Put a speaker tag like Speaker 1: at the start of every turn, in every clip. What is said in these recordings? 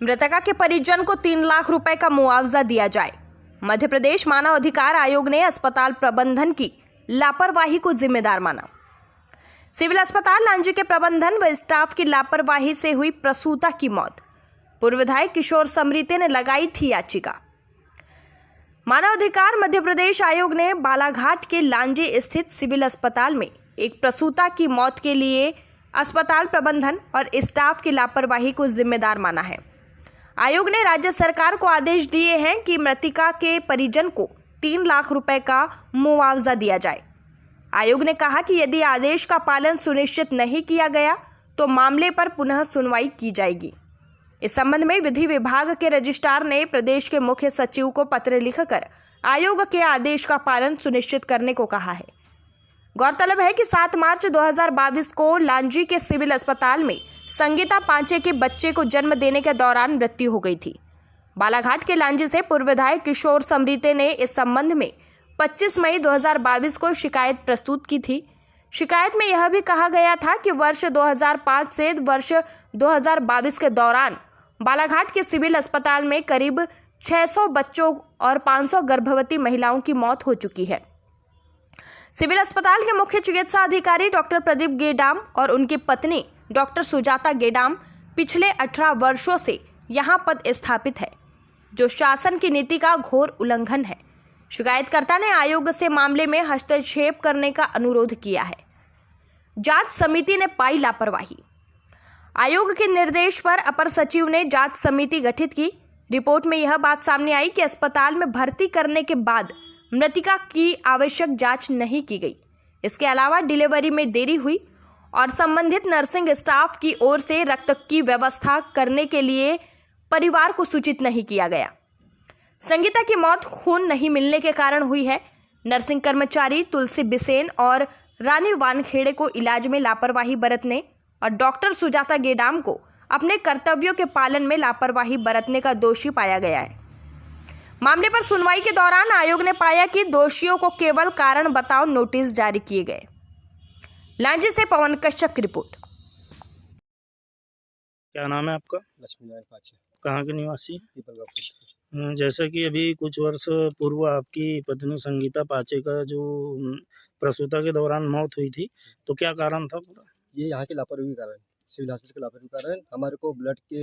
Speaker 1: मृतका के परिजन को 3 लाख रुपए का मुआवजा दिया जाए। मध्य प्रदेश मानव अधिकार आयोग ने अस्पताल प्रबंधन की लापरवाही को जिम्मेदार माना। सिविल अस्पताल लांजी के प्रबंधन व स्टाफ की लापरवाही से हुई प्रसूता की मौत। पूर्व विधायक किशोर समरीते ने लगाई थी याचिका। मानव अधिकार मध्य प्रदेश आयोग ने बालाघाट के लांजी स्थित सिविल अस्पताल में एक प्रसूता की मौत के लिए अस्पताल प्रबंधन और स्टाफ की लापरवाही को जिम्मेदार माना है। आयोग ने राज्य सरकार को आदेश दिए हैं कि मृतका के परिजन को 3 लाख रुपए का मुआवजा दिया जाए। आयोग ने कहा कि यदि आदेश का पालन सुनिश्चित नहीं किया गया तो मामले पर पुनः सुनवाई की जाएगी। इस संबंध में विधि विभाग के रजिस्ट्रार ने प्रदेश के मुख्य सचिव को पत्र लिखकर आयोग के आदेश का पालन सुनिश्चित करने को कहा है। गौरतलब है कि 7 मार्च 2022 को लांजी के सिविल अस्पताल में संगीता पांचे के बच्चे को जन्म देने के दौरान मृत्यु हो गई थी। बालाघाट के लांजी से पूर्व विधायक किशोर समरीते ने इस संबंध में 25 मई 2022 को शिकायत प्रस्तुत की थी। शिकायत में यह भी कहा गया था कि वर्ष 2005 से वर्ष 2022 के दौरान बालाघाट के सिविल अस्पताल में करीब 600 बच्चों और 500 गर्भवती महिलाओं की मौत हो चुकी है। सिविल अस्पताल के मुख्य चिकित्सा अधिकारी डॉक्टर प्रदीप गेडाम और उनकी पत्नी डॉक्टर सुजाता गेडाम पिछले 18 वर्षों से यहां पद स्थापित है, जो शासन की नीति का घोर उल्लंघन है। शिकायतकर्ता ने आयोग से मामले में हस्तक्षेप करने का अनुरोध किया है। जांच समिति ने पाई लापरवाही। आयोग के निर्देश पर अपर सचिव ने जांच समिति गठित की। रिपोर्ट में यह बात सामने आई कि अस्पताल में भर्ती करने के बाद मृतका की आवश्यक जांच नहीं की गई। इसके अलावा डिलीवरी में देरी हुई और संबंधित नर्सिंग स्टाफ की ओर से रक्त की व्यवस्था करने के लिए परिवार को सूचित नहीं किया गया। संगीता की मौत खून नहीं मिलने के कारण हुई है। नर्सिंग कर्मचारी तुलसी बिसेन और रानी वानखेड़े को इलाज में लापरवाही बरतने और डॉक्टर सुजाता गेडाम को अपने कर्तव्यों के पालन में लापरवाही बरतने का दोषी पाया गया है। मामले पर सुनवाई के दौरान आयोग ने पाया कि दोषियों को केवल कारण बताओ नोटिस जारी किए गए। लांजी से पवन कश्यप की रिपोर्ट।
Speaker 2: क्या नाम है आपका?
Speaker 3: लक्ष्मीनारायण पाचे।
Speaker 2: कहाँ के निवासी?
Speaker 3: पीपलगांव।
Speaker 2: जैसा कि अभी कुछ वर्ष पूर्व आपकी पत्नी संगीता पाचे का जो प्रसूता के दौरान मौत हुई थी, तो क्या कारण था पूरा?
Speaker 3: ये यहाँ के लापरवाही के कारण, सिविल हॉस्पिटल के लापरवाही के कारण हमारे को ब्लड के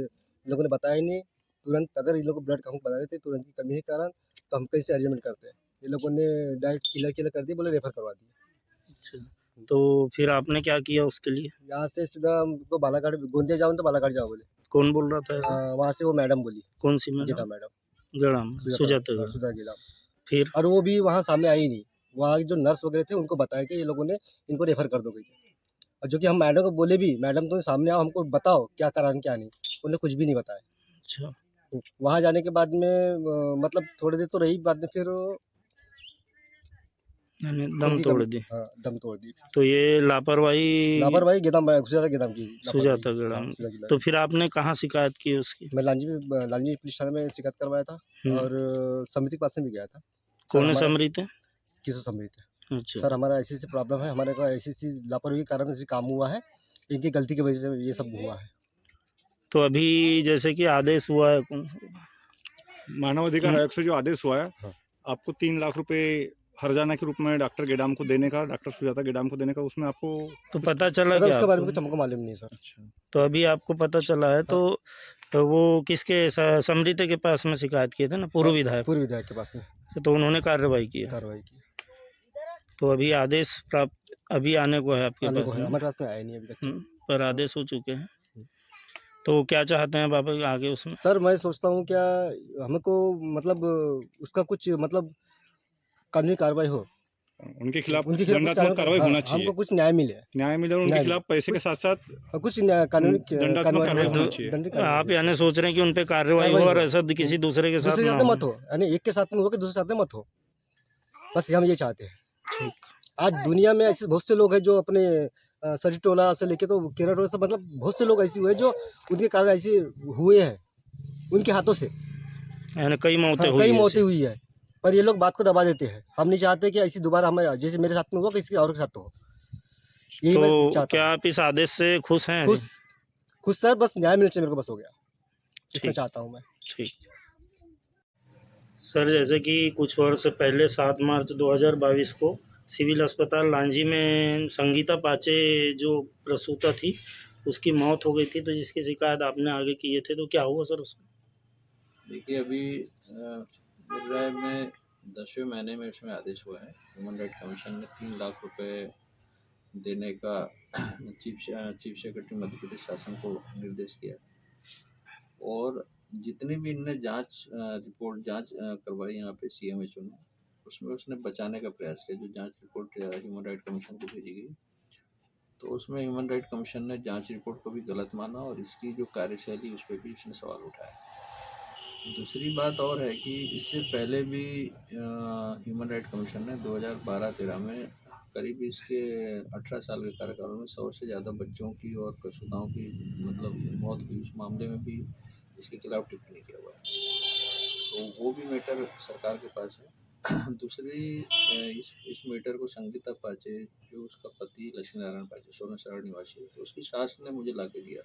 Speaker 3: इन लोगों ने बताया ही नहीं। तुरंत अगर इन लोगों को ब्लड का बता देते तुरंत की कमी के कारण तो हम कैसे अरेंजमेंट करते हैं। ये लोगों ने डायरेक्ट किलर कर दिया, बोले रेफर करवा दिया।
Speaker 2: अच्छा, तो फिर आपने क्या किया उसके लिए?
Speaker 3: यहाँ से सीधा हमको बालाघाट गोंदिया जाओ तो बालाघाट जाओ बोले।
Speaker 2: कौन बोल रहा था ऐसा?
Speaker 3: वहाँ से वो मैडम बोली।
Speaker 2: कौन सी
Speaker 3: गीता
Speaker 2: मैडम?
Speaker 3: मैडम।
Speaker 2: गड़ाम सुजाता।
Speaker 3: सुधा गेडाम।
Speaker 2: फिर
Speaker 3: और वो भी वहाँ सामने आई नहीं। वहाँ जो नर्स वगैरह थे उनको बताया कि ये लोगों ने इनको रेफर कर दो गई। और जो कि हम मैडम को बोले भी, मैडम तो सामने आओ, हमको बताओ क्या कारण क्या नहीं। उन्होंने कुछ भी नहीं बताया।
Speaker 2: अच्छा,
Speaker 3: वहाँ जाने के बाद में मतलब थोड़ी देर तो रही, बाद में फिर
Speaker 2: मैंने दम तोड़ दी।
Speaker 3: हाँ, दम तोड़ दी।
Speaker 2: तो ये लापरवाही
Speaker 3: सुजाता गेडाम की।
Speaker 2: सुजाता गेडाम। तो फिर आपने कहाँ शिकायत की उसकी?
Speaker 3: मैं लांजी पुलिस थाने में शिकायत करवाया था और समिति के पास में भी गया था।
Speaker 2: कौन समरीत है?
Speaker 3: किशोर समरीत।
Speaker 2: अच्छा,
Speaker 3: सर हमारा ऐसी प्रॉब्लम है, हमारे को ऐसी लापरवाही के कारण ऐसे काम हुआ है, इनकी गलती की वजह से ये सब हुआ है।
Speaker 2: तो अभी जैसे कि आदेश हुआ है
Speaker 4: मानव अधिकार आयोग से जो आदेश हुआ है,
Speaker 3: हाँ।
Speaker 4: आपको 3 लाख रुपए हर्जाना के रूप में डॉक्टर गेडाम को देने का, डॉक्टर सुजाता गेडाम को देने का, उसमें आपको
Speaker 2: तो पता चला
Speaker 3: अगर
Speaker 2: क्या
Speaker 3: उसके बारे में
Speaker 2: आपको?
Speaker 3: कुछ हमको मालूम नहीं सर।
Speaker 4: अच्छा,
Speaker 2: तो अभी आपको पता चला है, तो वो किसके समरीते के पास में शिकायत किए थे ना, पूर्व विधायक?
Speaker 3: पूर्व विधायक के पास में
Speaker 2: तो उन्होंने कार्रवाई की। तो अभी आदेश प्राप्त अभी आने को है आपके पास में?
Speaker 3: हमारे पास में आया नहीं अभी तक।
Speaker 2: पर आदेश हो चुके हैं। तो क्या चाहते हैं बाबा आगे उसमें?
Speaker 3: सर मैं सोचता हूँ क्या हमको मतलब उसका कुछ मतलब कानूनी कार्रवाई हो,
Speaker 4: उनके खिलाफ
Speaker 3: उनके खिलाफ
Speaker 4: दंडात्मक कार्रवाई होना चाहिए।
Speaker 3: हमको कुछ न्याय मिले
Speaker 4: और उनके खिलाफ पैसे के साथ साथ
Speaker 3: कुछ कानूनी
Speaker 4: दंडात्मक कार्रवाई होना चाहिए।
Speaker 2: आप यानी सोच रहे हैं कि उन पे कार्रवाई हो और ऐसा किसी दूसरे के साथ ना
Speaker 3: मत हो, यानी एक के साथ में हो कि दूसरे साथ में मत हो, बस हम ये चाहते हैं। आज दुनिया में ऐसे बहुत से लोग हैं जो अपने सरी टोला से लेके तो केरल टोला से मतलब बहुत से लोग ऐसे हुए जो उनके कारण ऐसे हुए हैं, उनके हाथों से
Speaker 2: यानी कई मौतें
Speaker 3: हुई है। पर ये लोग बात को दबा देते हैं। हम नहीं चाहते कि ऐसी दोबारा हमें जैसे मेरे साथ में हुआ किसी और के साथ हो। यही मैं
Speaker 2: तो
Speaker 3: चाहता
Speaker 2: क्या आप इस आदेश से खुश हैं?
Speaker 3: खुश सर, बस न्याय मिलने से मेरे को बस हो गया। इतना
Speaker 2: ठीक
Speaker 3: चाहता हूँ मैं।
Speaker 2: ठीक। सर जैसे कि कुछ वर्ष पहले 7 मार्च 2022 को सिविल अस्पताल लांजी में संगीता पाचे जो प्रसूता थी उसकी मौत हो गई थी, तो जिसकी शिकायत आपने आगे किए थे, तो क्या हुआ सर उसमें?
Speaker 5: देखिए अभी मिल रहा है में 10वें महीने में उसमें आदेश हुआ है। ह्यूमन राइट कमीशन ने 3 लाख रुपए देने का चीफ सेक्रेटरी मध्य प्रदेश शासन को निर्देश किया और जितनी भी इनने जांच करवाई यहाँ पे CMHO ने, उसमें उसने बचाने का प्रयास किया। जो जांच रिपोर्ट ह्यूमन राइट कमीशन को भेजी गई, तो उसमें ह्यूमन राइट कमीशन ने जांच रिपोर्ट को भी गलत माना और इसकी जो कार्यशैली उस पर भी उसने सवाल उठाया। दूसरी बात और है कि इससे पहले भी ह्यूमन राइट कमीशन ने 2012-13 में करीब इसके 18 साल के कार्यकाल में 100 से ज़्यादा बच्चों की और प्रसूताओं की मतलब मौत हुई, उस मामले में भी इसके खिलाफ टिप्पणी किया हुआ है। तो वो भी मैटर सरकार के पास है। दूसरी इस मैटर को संगीता पाचे, जो उसका पति लक्ष्मी नारायण पाचे सोनासरा निवासी है, तो उसकी सास ने मुझे ला के दिया।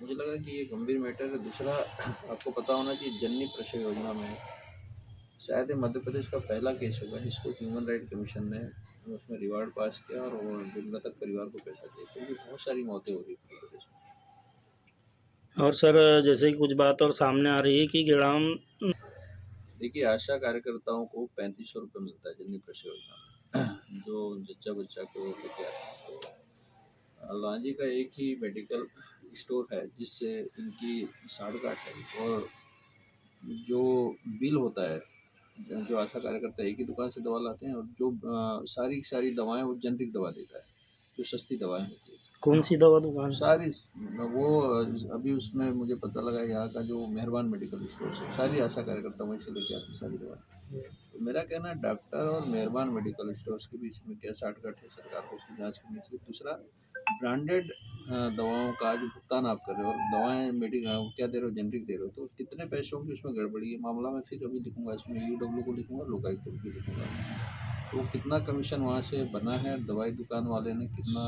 Speaker 5: मुझे लगा कि ये गंभीर मैटर है। दूसरा, आपको पता होना चाहिए जननी प्रसव योजना में शायद ये मध्य प्रदेश का पहला केस होगा जिसको ह्यूमन राइट कमीशन ने उसमें रिवार्ड पास किया और वो मृतक परिवार को पैसा दिया, क्योंकि बहुत सारी मौतें हो रही है मध्य प्रदेश में।
Speaker 2: और सर जैसे कि कुछ बात और सामने आ रही है कि गेड़ाम
Speaker 5: देखिए आशा कार्यकर्ताओं को 3500 रुपये मिलता है जननी प्रसव योजना में, जो जच्चा बच्चा को लेके आते हैं। तो लांजी का एक ही मेडिकल स्टोर है जिससे इनकी साढ़गांठ है और जो बिल होता है, जो आशा कार्यकर्ता एक ही दुकान से दवा लाते हैं और जो सारी सारी दवाएं वो जेनरिक दवा देता है, जो सस्ती दवाएं होती है
Speaker 2: कौन सी दवा दुकान?
Speaker 5: सारी। वो अभी उसमें मुझे पता लगा यहाँ का जो मेहरबान मेडिकल स्टोर है सारी आशा कार्यकर्ता वहीं से लेके आती सारी दवाएं। तो मेरा कहना है डॉक्टर और मेहरबान मेडिकल स्टोर्स के बीच में क्या साठगांठ है, सरकार को उसकी जाँच करनी चाहिए। दूसरा, ब्रांडेड दवाओं का जो भुगतान आप कर रहे हो और दवाएं क्या दे रहे हो, जेनरिक दे रहे हो, तो कितने पैसों की उसमें गड़बड़ी है मामला में फिर अभी लिखूंगा, इसमें UW को लिखूंगा, लोकायुक्त को भी लिखूंगा। तो कितना कमीशन वहाँ से बना है, दवाई दुकान वाले ने कितना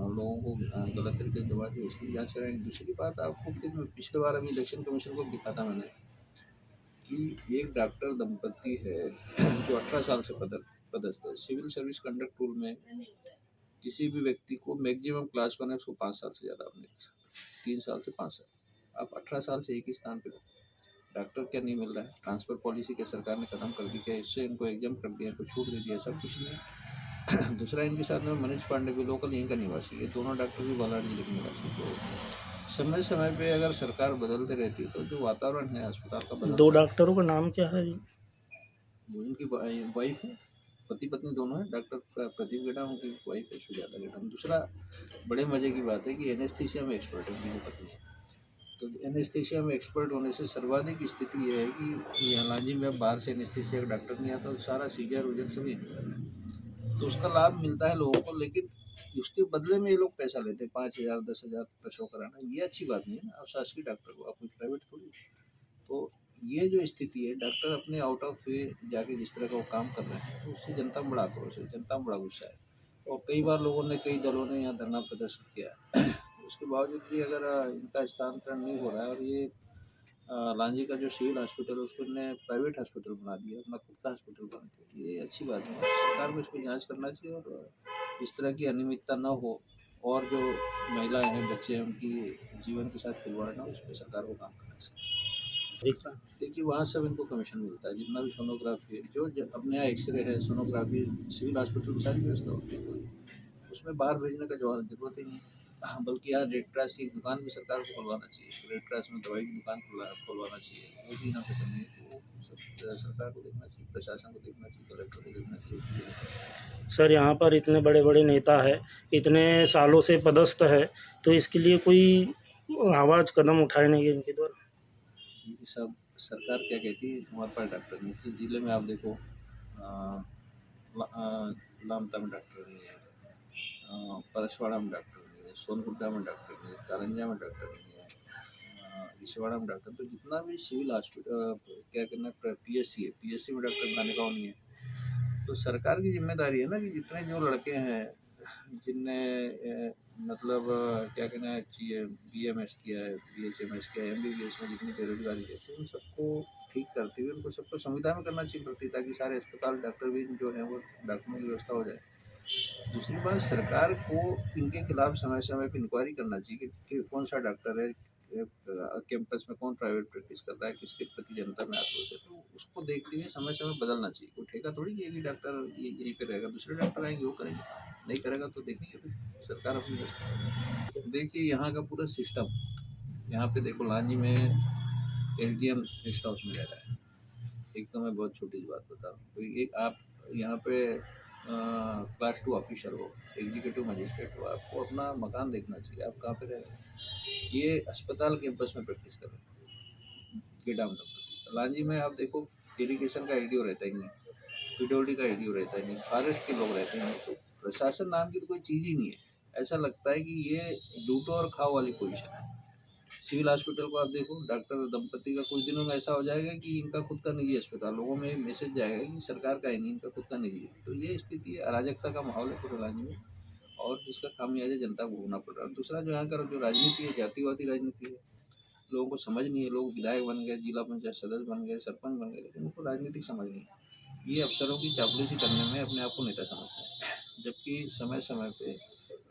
Speaker 5: लोगों को गलत तरीके से दवा दी, इसकी जाँच कराएंगे। दूसरी बात, आपको पिछले बार अभी इलेक्शन कमीशन को लिखा था मैंने कि एक डॉक्टर दंपति है जो 18 साल से पदस्थ है। सिविल सर्विस कंडक्ट रूल में किसी भी व्यक्ति को मैक्सिमम क्लास 1 है उसको 5 साल से ज़्यादा आप नहीं रख सकते, 3 साल से 5 साल। आप 18 साल से एक ही स्थान पे हो, डॉक्टर क्या नहीं मिल रहा है? ट्रांसफ़र पॉलिसी क्या सरकार ने खत्म कर दी क्या? इससे इनको एग्जाम कर दिया, इनको छूट दे दिया? सब कुछ नहीं। दूसरा, इनके साथ में मनीष पांडे भी लोकल यहीं का निवासी, ये दोनों डॉक्टर भी बालाघाट जिले के निवासी। तो समय समय पे अगर सरकार बदलते रहती तो जो वातावरण है अस्पताल का बदलता।
Speaker 2: 2 डॉक्टरों का नाम क्या है?
Speaker 5: वो इनकी वाइफ है, पति पत्नी दोनों है। डॉक्टर प्रदीप गेडाम, उनकी वाइफ है सुजाता गेडाम। दूसरा, बड़े मजे की बात है कि एनेस्थीसिया में एक्सपर्ट है उनकी पत्नी है। तो एनेस्थीसिया में एक्सपर्ट होने से सर्वाधिक स्थिति ये है कि हालांकि में बाहर से एनेस्थीसिया का डॉक्टर नहीं आता, तो सारा सीजर उजर सभी तो उसका लाभ मिलता है लोगों को, लेकिन उसके बदले में ये लोग पैसा लेते हैं 5,000 10,000 प्रसव कराना। ये अच्छी बात नहीं है ना, आप शासकीय डॉक्टर को, आप कोई प्राइवेट थोड़ी। तो ये जो स्थिति है, डॉक्टर अपने आउट ऑफ वे जाके जिस तरह का वो काम कर रहे हैं, तो उससे जनता में बड़ा आक्रोश है, जनता में बड़ा गुस्सा है। और कई बार लोगों ने, कई दलों ने यहाँ धरना प्रदर्शन किया है। उसके बावजूद भी अगर इनका स्थानांतरण नहीं हो रहा है और ये लांजी का जो सिविल हॉस्पिटल है उसको इन्होंने प्राइवेट हॉस्पिटल बना दिया, अपना खुद का हॉस्पिटल बना दिया, ये अच्छी बात नहीं है। सरकार को इसको जांच करना चाहिए और इस तरह की अनियमितता न हो और जो महिलाएं हैं, बच्चे हैं, उनकी जीवन के साथ खिलवाड़ ना हो, उस पर सरकार को काम करना चाहिए। देखिए वहाँ सब इनको कमीशन मिलता है, जितना भी सोनोग्राफी है, जो अपने यहाँ एक्सरे है, सोनोग्राफी, सिविल हॉस्पिटल में सारी व्यवस्था होती है, तो उसमें बाहर भेजने का जरूरत ही नहीं। बल्कि यहाँ रेड क्रॉस की दुकान भी सरकार को खुलवाना चाहिए, रेड क्रॉस में दवाई की दुकान खुलवाना चाहिए, वो भी यहाँ पे करनी है। तो सरकार को देखना चाहिए, प्रशासन को देखना चाहिए, कलेक्टर को देखना चाहिए।
Speaker 2: सर यहाँ पर इतने बड़े बड़े नेता है, इतने सालों से पदस्थ है, तो इसके लिए कोई आवाज़ कदम उठाए नहीं गए इनके द्वारा?
Speaker 5: ये सब सरकार क्या कहती है, हमारे पास डॉक्टर नहीं। इस जिले में आप देखो लामता में डॉक्टर नहीं है, परसवाड़ा में डॉक्टर नहीं है, सोनपुरा में डॉक्टर नहीं है, कारंजा में डॉक्टर नहीं है, रिशवाड़ा में डॉक्टर। तो जितना भी सिविल हॉस्पिटल क्या कहना PSC है, PSC में डॉक्टर बनाने का नहीं है। तो सरकार की जिम्मेदारी है ना कि जितने जो लड़के हैं जिनने मतलब क्या कहना है चाहिए, BMS किया है, BHMS किया है, MBBS में जितनी बेरोजगारी रहती है उन सबको ठीक करते हुए उनको सबको संविदा में करना चाहिए भर्ती, ताकि सारे अस्पताल डॉक्टर भी जो है वो डॉक्टरों की व्यवस्था हो जाए। दूसरी बात, सरकार को इनके खिलाफ समय समय पर इंक्वायरी करना चाहिए कि कौन सा डॉक्टर है कैंपस में, कौन प्राइवेट प्रैक्टिस कर रहा है, किसके प्रति जनता में आक्रोश है, तो उसको देखते हुए समय समय बदलना चाहिए। कोई ठेका थोड़ी कि एक ही डॉक्टर यहीं पे रहेगा, दूसरे डॉक्टर आएंगे वो करेंगे, नहीं करेगा तो देखेंगे फिर सरकार अपनी व्यवस्था करेगी। देखिए यहाँ का पूरा सिस्टम, यहाँ पे देखो लांजी में LGM गेस्ट हाउस में रह रहा है। एक तो मैं बहुत छोटी सी बात बता रहा हूँ, कोई एक आप यहाँ पे क्लास 2 ऑफिसर हो, एग्जीक्यूटिव मजिस्ट्रेट हो, आपको अपना मकान देखना चाहिए, आप कहाँ पे रह रहे हैं। ये अस्पताल कैंपस में प्रैक्टिस कर रहे हैं गेडाम दंपति। लांजी में आप देखो इरिगेशन का एडीओ रहता ही नहीं, PWD का एडीओ रहता ही नहीं, फॉरेस्ट के लोग रहते हैं, तो प्रशासन नाम की तो कोई चीज़ ही नहीं है। ऐसा लगता है कि ये लूटो और खाओ वाली पोजीशन है। सिविल हॉस्पिटल को आप देखो, डॉक्टर दंपति का कुछ दिनों में ऐसा हो जाएगा कि इनका खुद का निजी अस्पताल, लोगों में मैसेज जाएगा कि सरकार का ही नहीं, इनका खुद का निजी है। तो ये स्थिति अराजकता का माहौल है पूरे राज्य में, और जिसका खामियाजा जनता को भोगना पड़ रहा है। दूसरा जो यहाँ का जो राजनीति है, जातिवादी राजनीति है, लोगों को समझ नहीं है। लोग विधायक बन गए, जिला पंचायत सदस्य बन गए, सरपंच बन गए, लेकिन उनको राजनीतिक समझ नहीं है। ये अफसरों की चापलूसी करने में अपने आप को नेता समझते हैं, जबकि समय समय पे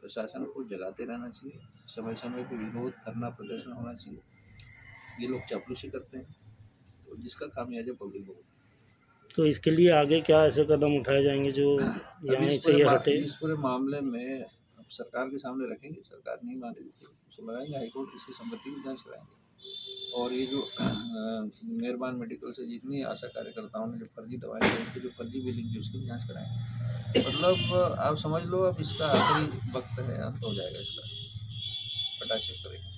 Speaker 5: प्रशासन को जगाते रहना चाहिए, समय समय पे विरोध धरना प्रदर्शन होना चाहिए। ये लोग चापलूसी करते हैं, तो जिसका खामियाजा पब्लिक भुगतती
Speaker 2: तो इसके लिए आगे क्या ऐसे कदम उठाए जाएंगे जो
Speaker 5: है।
Speaker 2: यहाँ
Speaker 5: अभी
Speaker 2: से ये हटे?
Speaker 5: इस पूरे मामले में अब सरकार के सामने रखेंगे, सरकार नहीं मानेगी तो उसको लगाएंगे हाईकोर्ट, इसकी संपत्ति की जांच कराएंगे। और ये जो मेहरबान मेडिकल से जितनी आशा कार्यकर्ताओं ने जो फर्जी दवाएं दी, उनकी जो फर्जी बिलिंग थी उसकी जांच कराएंगे। मतलब आप समझ लो अब इसका आखिरी वक्त है, अंत हो जाएगा इसका, पटाक्षेप करेंगे।